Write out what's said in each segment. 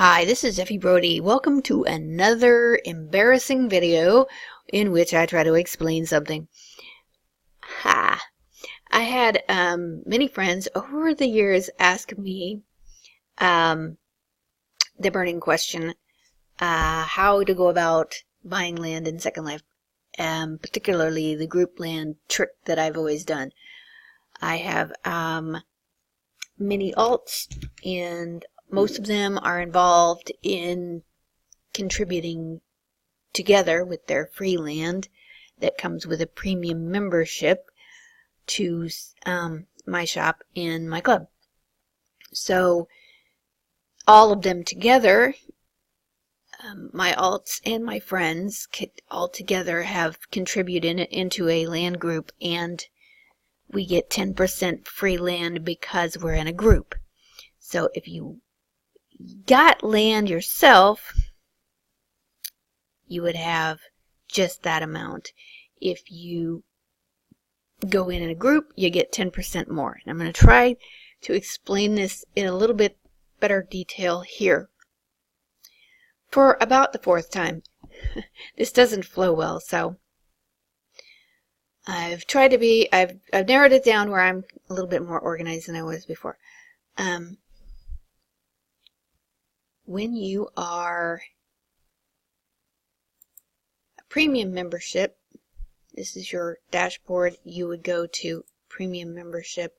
Hi, this is Effie Brody. Welcome to another embarrassing video in which I try to explain something. I had many friends over the years ask me the burning question, how to go about buying land in Second Life, particularly the group land trick that I've always done. I have many alts, and most of them are involved in contributing together with their free land that comes with a premium membership to my shop and my club. So all of them together, my alts and my friends all together have contributed into a land group, and we get 10% free land because we're in a group. So if you got land yourself, you would have just that amount. If you go in a group, you get 10% more. And I'm going to try to explain this in a little bit better detail here. For about the fourth time. This doesn't flow well, so I've tried to be, I've narrowed it down where I'm a little bit more organized than I was before. When you are a premium membership, this is your dashboard. You would go to premium membership,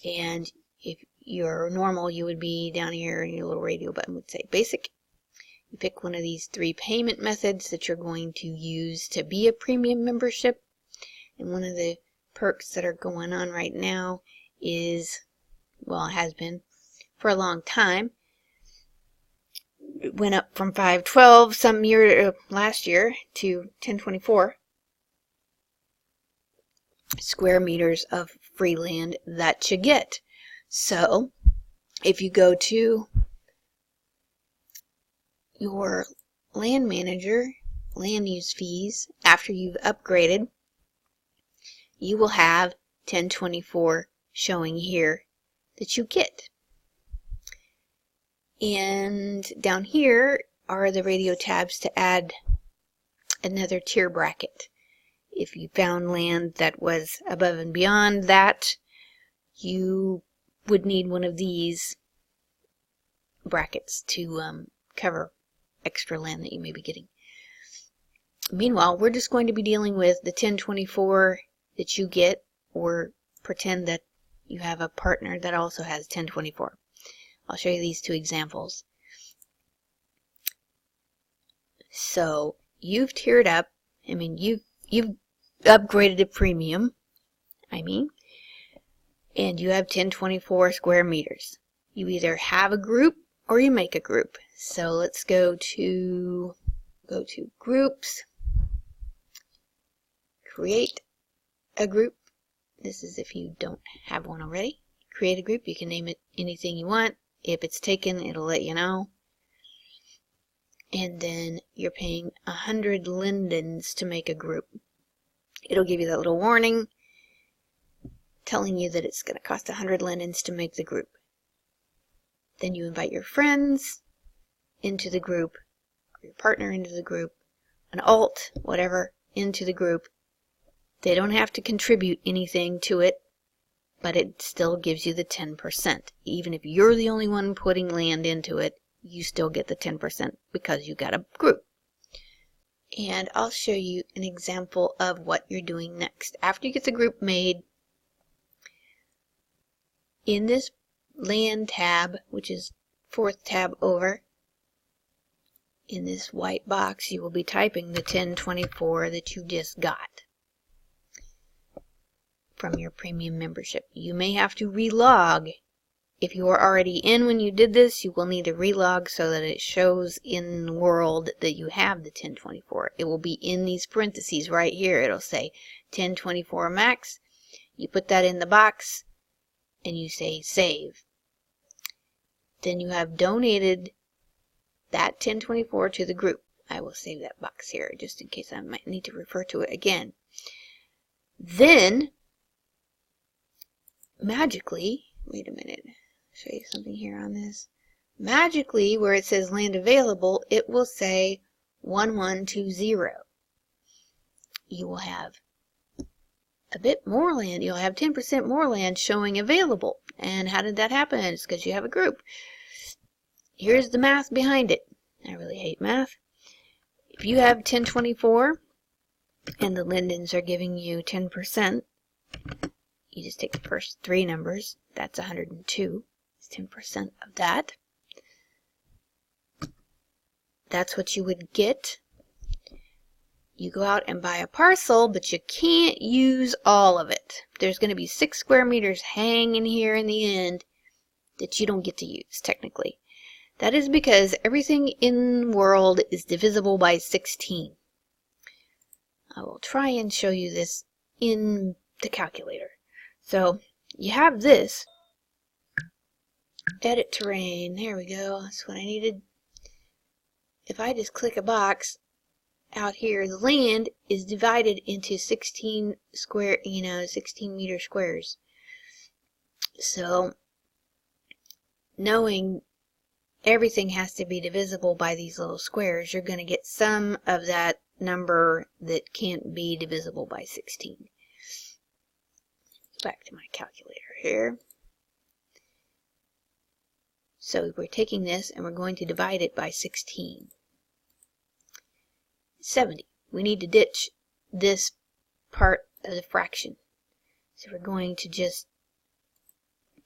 and if you're normal, you would be down here, and your little radio button would say basic. You pick one of these 3 payment methods that you're going to use to be a premium membership. And one of the perks that are going on right now is, well, it has been for a long time, it went up from 512 some year last year to 1024 square meters of free land that you get. So if you go to your land manager, land use fees, after you've upgraded, you will have 1024 showing here that you get. And down here are the radio tabs to add another tier bracket. If you found land that was above and beyond that, you would need one of these brackets to cover extra land that you may be getting. Meanwhile, we're just going to be dealing with the 1024 that you get, or pretend that you have a partner that also has 1024. I'll show you these 2 examples. So you've tiered up. I mean, you've upgraded to premium. And you have 1024 square meters. You either have a group or you make a group. So let's go to groups, create a group. This is if you don't have one already. Create a group. You can name it anything you want. If it's taken, it'll let you know. And then you're paying 100 lindens to make a group. It'll give you that little warning telling you that it's going to cost 100 lindens to make the group. Then you invite your friends into the group, or your partner into the group, an alt, whatever, into the group. They don't have to contribute anything to it, but it still gives you the 10%. Even if you're the only one putting land into it, you still get the 10% because you got a group. And I'll show you an example of what you're doing next. After you get the group made, in this land tab, which is 4th tab over, in this white box, you will be typing the 1024 that you just got from your premium membership. You may have to relog. If you were already in when you did this, you will need to relog so that it shows in the world that you have the 1024. It will be in these parentheses right here. It'll say 1024 max. You put that in the box and you say save. Then you have donated that 1024 to the group. I will save that box here just in case I might need to refer to it again. Then magically, wait a minute, show you something here on this. magically where it says land available, it will say 1120. You will have a bit more land. You'll have 10% more land showing available. And how did that happen? It's because you have a group. Here's the math behind it. I really hate math. If you have 1024 and the Lindens are giving you 10%, you just take the first three numbers. That's 102. It's 10% of that. That's what you would get. You go out and buy a parcel, but you can't use all of it. There's going to be 6 square meters hanging here in the end that you don't get to use, technically. That is because everything in the world is divisible by 16. I will try and show you this in the calculator. So, you have this. Edit terrain. There we go. That's what I needed. If I just click a box out here, the land is divided into 16 square, 16 meter squares. So, knowing everything has to be divisible by these little squares, you're going to get some of that number that can't be divisible by 16. Back to my calculator here. So we're taking this and we're going to divide it by 16. 70. We need to ditch this part of the fraction. So we're going to just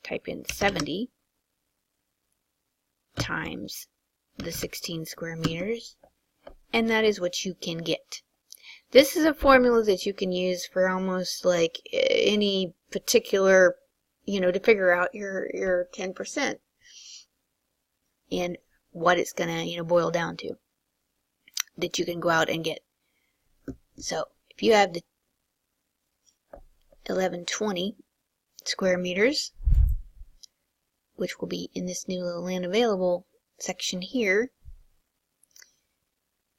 type in 70 times the 16 square meters, and that is what you can get. This is a formula that you can use for almost like any particular, to figure out your 10% and what it's going to, boil down to, that you can go out and get. So if you have the 1120 square meters, which will be in this new little land available section here,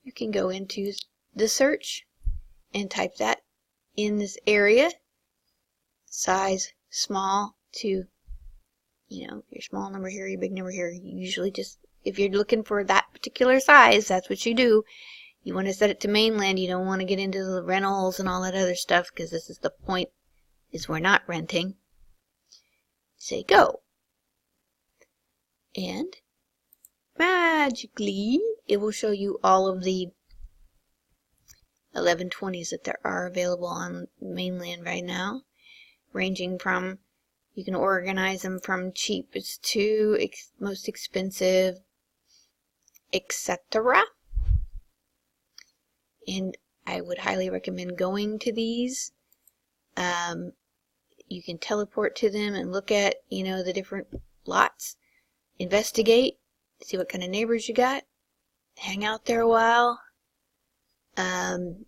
you can go into the search and type that in this area, size small to, your small number here, your big number here. You usually just, if you're looking for that particular size, that's what you do. You want to set it to mainland. You don't want to get into the rentals and all that other stuff, because this is the point, is we're not renting. Say go. And magically, it will show you all of the 1120s that there are available on mainland right now, ranging from, you can organize them from cheapest to most expensive, etc. And I would highly recommend going to these. You can teleport to them and look at, the different lots, investigate, see what kind of neighbors you got, hang out there a while, and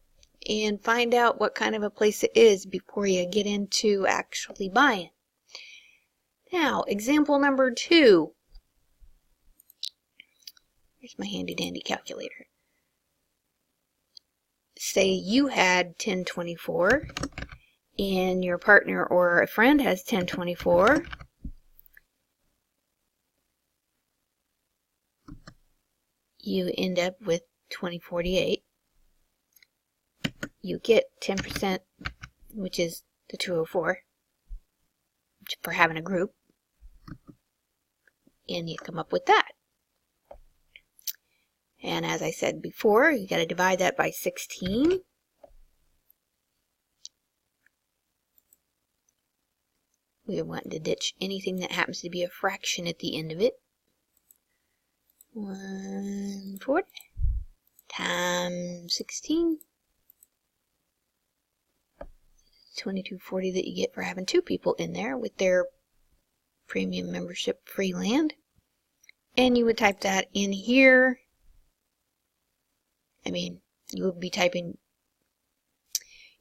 find out what kind of a place it is before you get into actually buying. Now, example number 2. Here's my handy dandy calculator. Say you had 1024 and your partner or a friend has 1024. You end up with 2048. You get 10%, which is the 204, for having a group, and you come up with that. And as I said before, you got to divide that by 16. We're wanting to ditch anything that happens to be a fraction at the end of it. 140 times 16. 2240 that you get for having 2 people in there with their premium membership free land. And you would type that in here. You would be typing,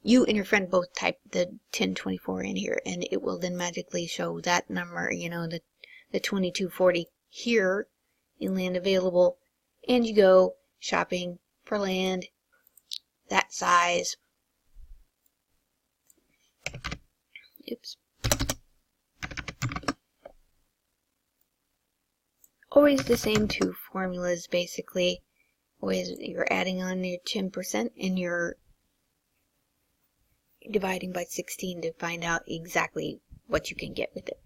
you and your friend both type the 1024 in here, and it will then magically show that number, the 2240 here in land available, and you go shopping for land that size. Oops. Always the same two formulas basically. Always you're adding on your 10% and you're dividing by 16 to find out exactly what you can get with it.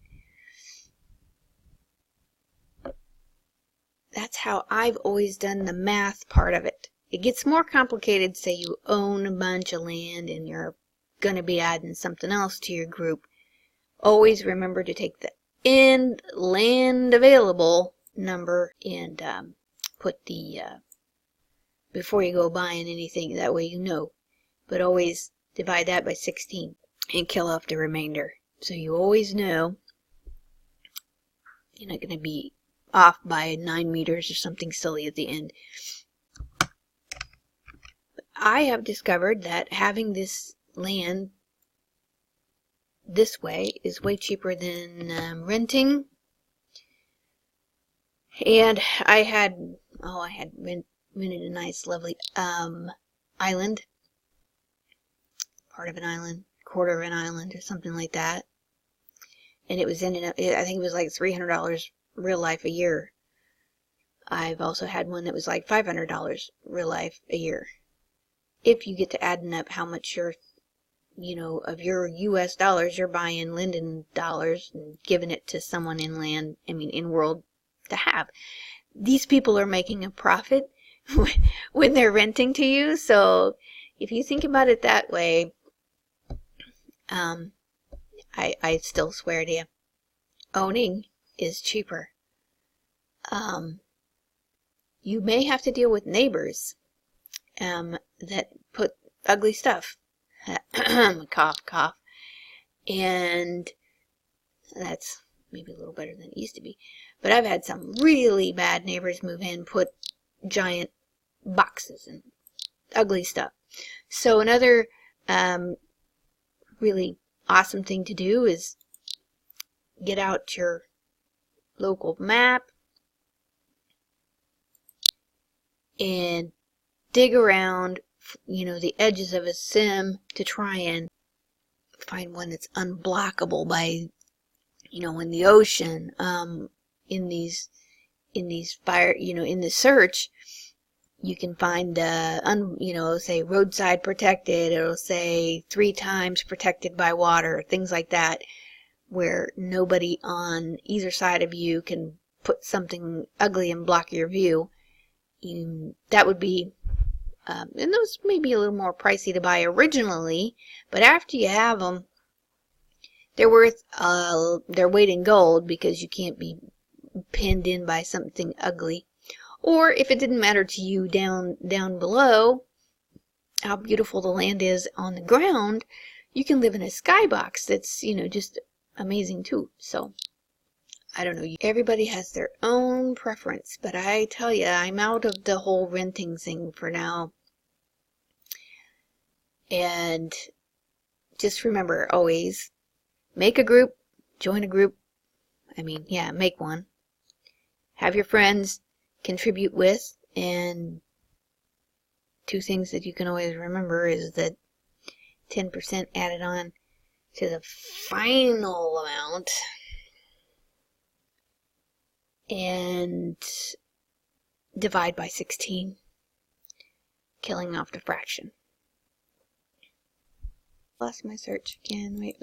That's how I've always done the math part of it. It gets more complicated, say you own a bunch of land and you're going to be adding something else to your group. Always remember to take the end land available number and put the before you go buying anything, that way you know. But always divide that by 16 and kill off the remainder. So you always know you're not going to be off by 9 meters or something silly at the end. I have discovered that having this land this way is way cheaper than renting. And I had rented a nice lovely island, part of an island, quarter of an island or something like that. And it was ended up, I think it was like $300 real life a year. I've also had one that was like $500 real life a year. If you get to adding up how much you're, of your US dollars, you're buying Linden dollars and giving it to someone in world to have. These people are making a profit when they're renting to you. So if you think about it that way, I still swear to you, owning is cheaper. You may have to deal with neighbors that put ugly stuff. Cough, cough. And that's maybe a little better than it used to be. But I've had some really bad neighbors move in, put giant boxes and ugly stuff. So another really awesome thing to do is get out your local map and dig around, the edges of a sim to try and find one that's unblockable by, in the ocean, in these fire, in the search, you can find, say roadside protected, it'll say 3 times protected by water, things like that, where nobody on either side of you can put something ugly and block your view. That would be, and those may be a little more pricey to buy originally, but after you have them, they're worth their weight in gold, because you can't be pinned in by something ugly. Or if it didn't matter to you down below how beautiful the land is on the ground, you can live in a skybox that's, just amazing too. So I don't know, everybody has their own preference, but I tell you, I'm out of the whole renting thing for now. And just remember, always make a group, join a group. Make one. Have your friends contribute with, and 2 things that you can always remember is that 10% added on to the final amount, and divide by 16, killing off the fraction. Lost my search again. Wait.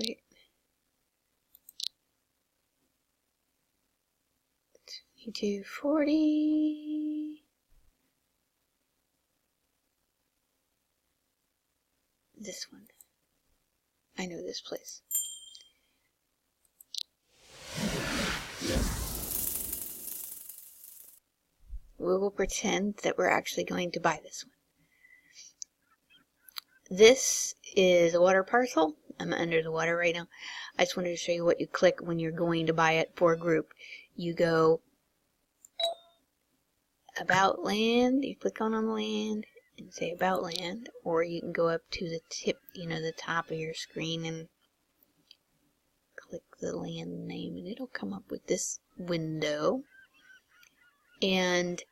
240. This one. I know this place. We will pretend that we're actually going to buy this one. This is a water parcel. I'm under the water right now. I just wanted to show you what you click when you're going to buy it for a group. You go about land, you click on the land and say about land, or you can go up to the tip, the top of your screen and click the land name, and it'll come up with this window. And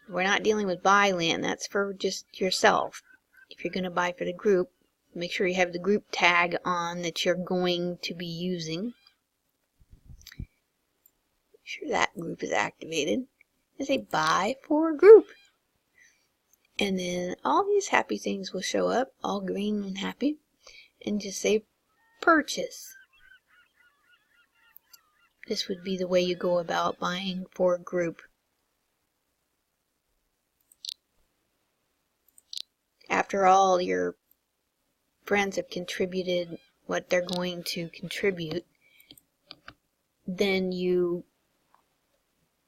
we're not dealing with buy land, that's for just yourself. If you're going to buy for the group, make sure you have the group tag on that you're going to be using. sure that group is activated. I say buy for group. And then all these happy things will show up, all green and happy, and just say purchase. This would be the way you go about buying for a group. After all your friends have contributed what they're going to contribute, then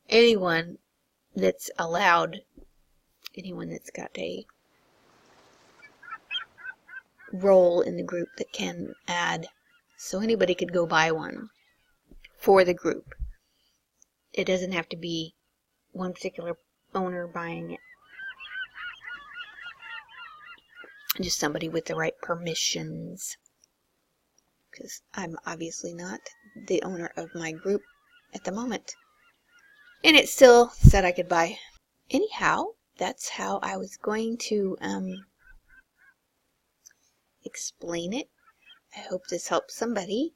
anyone that's allowed, anyone that's got a role in the group that can add, so anybody could go buy one for the group. It doesn't have to be one particular owner buying it. Just somebody with the right permissions. Because I'm obviously not the owner of my group at the moment. And it still said I could buy. Anyhow, that's how I was going to explain it. I hope this helps somebody.